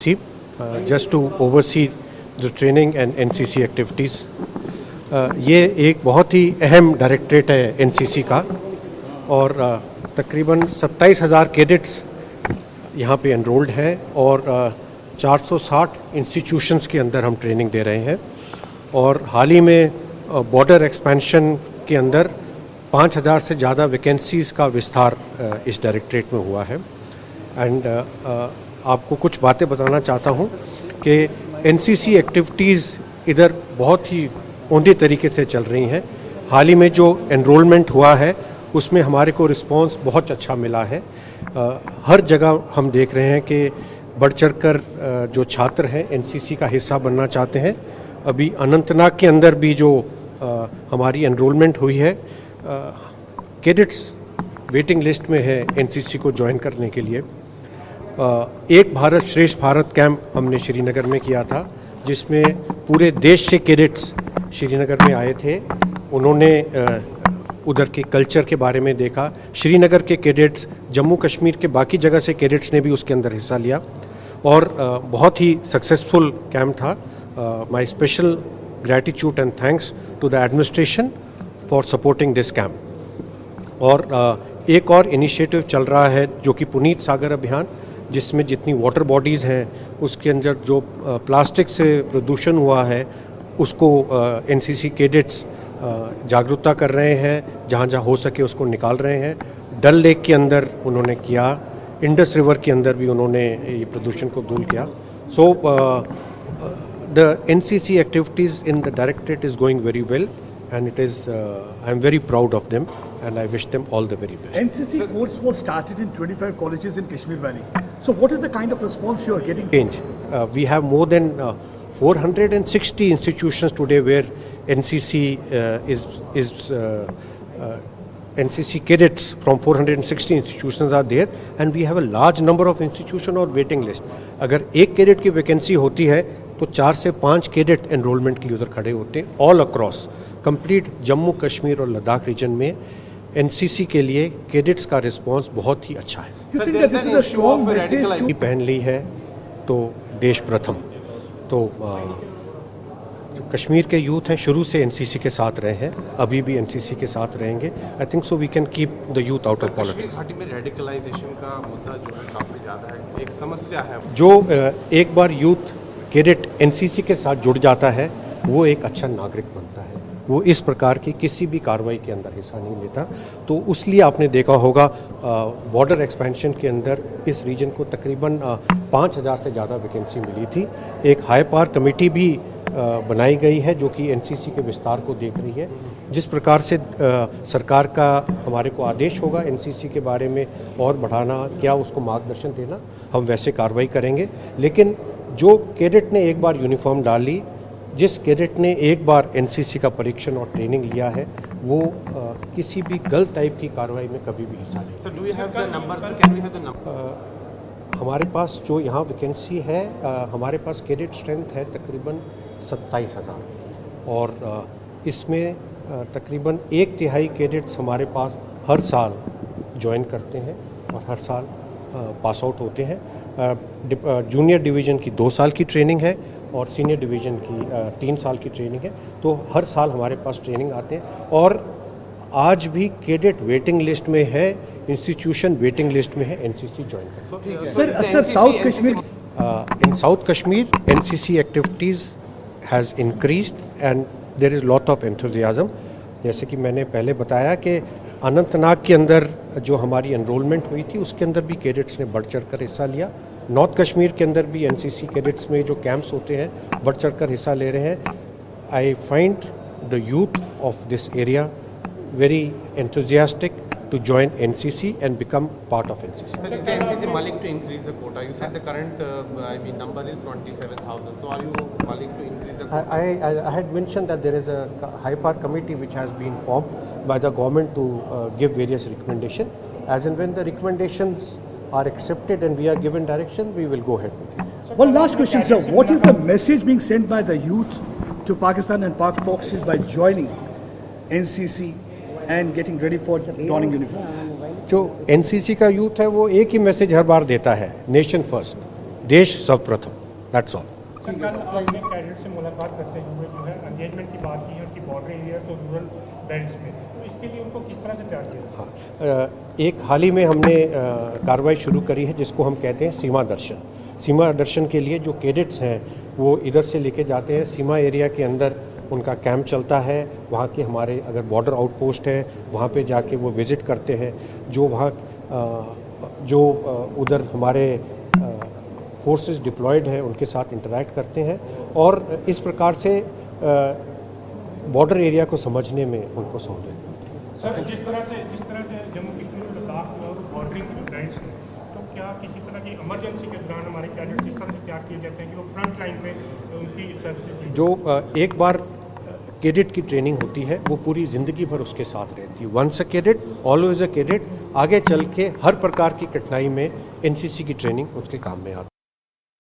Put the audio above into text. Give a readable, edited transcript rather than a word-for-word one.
NCC just to oversee the training and NCC activities. ये एक बहुत ही अहम डायरेक्टरेट है NCC का और तकरीबन 27,000 कैडेट्स यहाँ पे एनरोल्ड हैं और 460 इंस्टीट्यूशंस के अंदर हम ट्रेनिंग दे रहे हैं और हाल ही में बॉर्डर एक्सपेंशन के अंदर 5,000 से ज़्यादा वैकेंसीज़ का विस्तार इस डायरेक्टरेट में हुआ है। एंड आपको कुछ बातें बताना चाहता हूँ कि NCC एक्टिविटीज़ इधर बहुत ही औंधे तरीके से चल रही हैं। हाल ही में जो एनरोलमेंट हुआ है उसमें हमारे को रिस्पांस बहुत अच्छा मिला है। हर जगह हम देख रहे हैं कि बढ़ चढ़कर जो छात्र हैं NCC का हिस्सा बनना चाहते हैं। अभी अनंतनाग के अंदर भी जो हमारी एनरोलमेंट हुई है, कैडेट्स वेटिंग लिस्ट में है NCC को ज्वाइन करने के लिए। एक भारत श्रेष्ठ भारत कैंप हमने श्रीनगर में किया था, जिसमें पूरे देश से कैडेट्स श्रीनगर में आए थे। उन्होंने उधर के कल्चर के बारे में देखा। श्रीनगर के कैडेट्स, जम्मू कश्मीर के बाकी जगह से कैडेट्स ने भी उसके अंदर हिस्सा लिया और बहुत ही सक्सेसफुल कैंप था। My special gratitude and thanks to the administration for supporting this camp. और एक और इनिशिएटिव चल रहा है जो कि पुनीत सागर अभियान, जिसमें जितनी वाटर बॉडीज़ हैं उसके अंदर जो प्लास्टिक से प्रदूषण हुआ है उसको NCC कैडेट्स जागरूकता कर रहे हैं, जहाँ जहाँ हो सके उसको निकाल रहे हैं। डल लेक के अंदर उन्होंने किया, इंडस रिवर के अंदर भी उन्होंने ये प्रदूषण को दूर किया। So the NCC activities in the directorate is going very well and it is I am very proud of them and I wish them all the very best. NCC course was started in 25 colleges in Kashmir Valley. So what is the kind of response you are getting? Change. We have more than 460 institutions today where NCC NCC cadets from 460 institutions are there and we have a large number of institutions on waiting list. अगर एक cadet की vacancy होती है तो 4 से 5 cadet enrolment के लिए उधर खड़े होते हैं। All across complete Jammu Kashmir और लद्दाख रीजन में NCC के लिए कैडेट्स का रिस्पांस बहुत ही अच्छा है। पहन ली है तो देश प्रथम। तो जो कश्मीर के यूथ हैं शुरू से NCC के साथ रहे हैं, अभी भी NCC के साथ रहेंगे। I think so we can keep the youth out of politics. घाटी में रेडिकलाइजेशन का मुद्दा जो है काफ़ी ज़्यादा है, एक समस्या है। जो एक बार यूथ कैडेट NCC के साथ जुड़ जाता है वो एक अच्छा नागरिक बनता है, वो इस प्रकार की किसी भी कार्रवाई के अंदर हिस्सा नहीं लेता। तो उसलिए आपने देखा होगा बॉर्डर एक्सपेंशन के अंदर इस रीजन को तकरीबन 5,000 से ज़्यादा वैकेंसी मिली थी। एक हाई पावर कमेटी भी बनाई गई है जो कि NCC के विस्तार को देख रही है। जिस प्रकार से सरकार का हमारे को आदेश होगा NCC के बारे में और बढ़ाना, क्या उसको मार्गदर्शन देना, हम वैसे कार्रवाई करेंगे। लेकिन जो कैडेट ने एक बार यूनिफॉर्म डाल ली, जिस कैडेट ने एक बार NCC का परीक्षण और ट्रेनिंग लिया है, वो किसी भी गलत टाइप की कार्रवाई में कभी भी हिस्सा नहीं। हमारे पास जो यहाँ वैकेंसी है, हमारे पास कैडेट स्ट्रेंथ है तकरीबन 27,000 और इसमें तकरीबन 1/3 कैडेट्स हमारे पास हर साल ज्वाइन करते हैं और हर साल पास आउट होते हैं। जूनियर डिवीज़न की 2 साल की ट्रेनिंग है और सीनियर डिवीज़न की 3 साल की ट्रेनिंग है। तो हर साल हमारे पास ट्रेनिंग आते हैं और आज भी कैडेट वेटिंग लिस्ट में है, इंस्टीट्यूशन वेटिंग लिस्ट में है NCC ज्वाइन कर। Sir south Kashmir in south Kashmir NCC activities has increased and there is lot of enthusiasm. जैसे कि मैंने पहले बताया कि अनंतनाग के अंदर जो हमारी एनरोलमेंट हुई थी उसके अंदर भी कैडेट्स ने बढ़ चढ़कर हिस्सा लिया। नॉर्थ कश्मीर के अंदर भी NCC कैडेट्स में जो कैंप्स होते हैं बढ़ चढ़कर हिस्सा ले रहे हैं। I find the youth of this area very enthusiastic to join NCC and become part of NCC. Sir, is the NCC willing to increase the quota? You said the current number is 27,000. So are you willing to increase the quota? I had mentioned that there is a high power committee which has been formed by the government to give various recommendations. As and when the recommendations are accepted and we are given direction, we will go ahead with it. One last question, sir. What is the message being sent by the youth to Pakistan and Pak proxies by joining NCC and getting ready for donning uniform? जो NCC का youth है वो एक ही message हर बार देता है, nation first. देश सर्वप्रथम, that's all. सरकार आपने कैडेट से मुलाकात करते हुए जो है एंगेजमेंट की बात की है कि बॉर्डर एरिया तो रूरल बेल्ट्स में, तो इसके लिए उनको किस तरह से तैयार किया? हाँ, एक हाल ही में हमने कार्रवाई शुरू करी है जिसको हम कहते हैं सीमा दर्शन। सीमा दर्शन के लिए जो कैडेट्स हैं वो इधर से लेके जाते हैं, सीमा एरिया के अंदर उनका कैंप चलता है, वहाँ के हमारे अगर बॉर्डर आउटपोस्ट है वहाँ पे जाके वो विज़िट करते हैं, जो वहाँ उधर हमारे फोर्सेस डिप्लॉयड हैं उनके साथ इंटरैक्ट करते हैं और इस प्रकार से बॉर्डर एरिया को समझने में उनको सहूलियत। सर, जिस तरह से जम्मू कश्मीर लद्दाख में और बॉर्डरिंग बेल्ट्स में, तो क्या किसी तरह की इमरजेंसी के दौरान हमारे कैडेट्स इस तरह से तैयार किए जाते हैं कि वो फ्रंट लाइन पे उनकी सर्विसेज जो एक बार कैडेट की ट्रेनिंग होती है वो पूरी ज़िंदगी भर उसके साथ रहती है। Once a cadet always a cadet, आगे चल के हर प्रकार की कठिनाई में एनसीसी की ट्रेनिंग उसके काम में आती है।